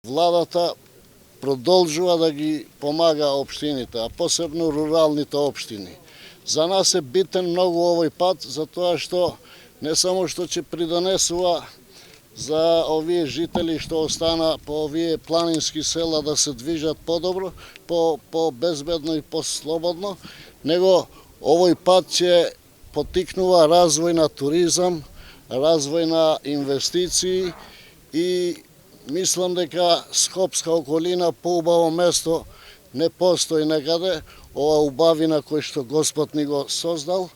Владата продолжува да ги помага општините, а посебно руралните општини. За нас е битен многу овој пат, затоа што не само што ќе придонесува за овие жители што остана по овие планински села да се движат подобро, по-безбедно и по-слободно, него овој пат ќе потикнува развој на туризам, развој на инвестиции и мислам дека Скопска околина поубаво место не постои некаде. Ова убавина кој што Господ ни го создал,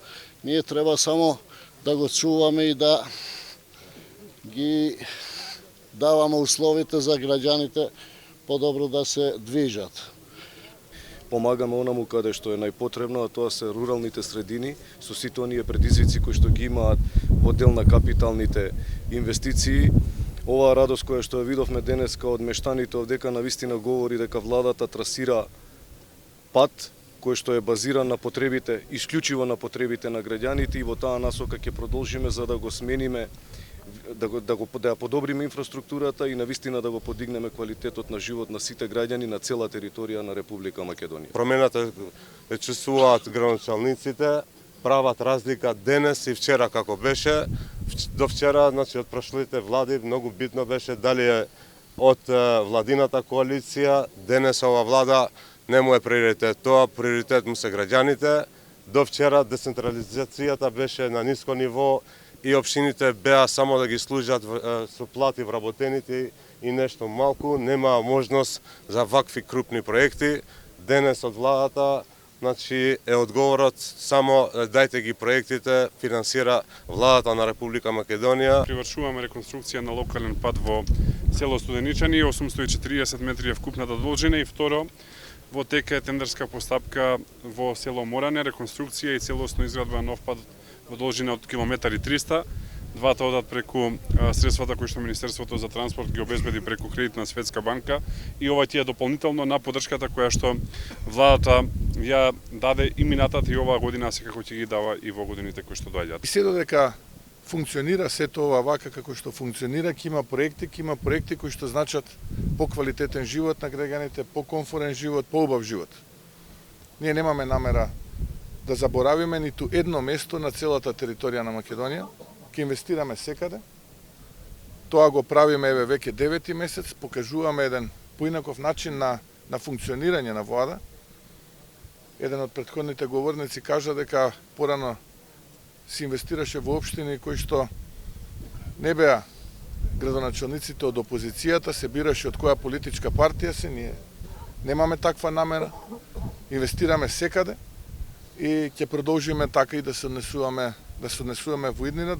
ние треба само да го чуваме и да ги даваме условите за граѓаните подобро да се движат. Помагаме онаму каде што е најпотребно, а тоа се руралните средини, со сите оние предизвици кои што ги имаат во дел на капиталните инвестиции. Оваа радост која што ја видовме денеска од мештаните овдека навистина говори дека владата трасира пат кој што е базиран на потребите, исклучиво на потребите на граѓаните, и во таа насока ќе продолжиме за да го смениме, да ја подобриме инфраструктурата и навистина да го подигнеме квалитетот на живот на сите граѓани на цела територија на Република Македонија. Промената ја чувствуваат градоначалниците, прават разлика денес и вчера како беше. До вчера, значи од прошлите влади, многу битно беше дали е од владината коалиција, денес ова влада не му е приоритет тоа, приоритет му се граѓаните. До вчера децентрализацијата беше на ниско ниво и општините беа само да ги служат со плати вработените и нешто малку, нема можност за вакви крупни проекти. Денес од владата значи е одговорот само дајте ги проектите, финансира владата на Република Македонија. Привршуваме реконструкција на локален пат во село Студеничани, 840 метри е вкупната должина, и второ, во тека е тендерска постапка во село Моране, реконструкција и целосно изградба на нов пат во должина од километар и 300. Двата одат преку средствата кои што Министерството за транспорт ги обезбеди преку кредитна Светска банка, и ова ти е дополнително на поддршката која што владата ја даде и минатата и оваа година, секако ќе ги дава и во годините кои што доаѓаат. И се додека функционира сето ова вака како што функционира, ќе има проекти кои што значат поквалитетен живот на граѓаните, покомфорен живот, поубав живот. Ние немаме намера да заборавиме ниту едно место на целата територија на Македонија. Ќе инвестираме секаде. Тоа го правиме еве веќе 9-ти месец, покажуваме еден поинаков начин на функционирање на влада. Еден од претходните говорници кажа дека порано се инвестираше во општини кои што не беа градоначалниците од опозицијата, се бираше од која политичка партија се. Ние немаме таква намера. Инвестираме секаде и ќе продолжиме така и да се однесуваме во иднина.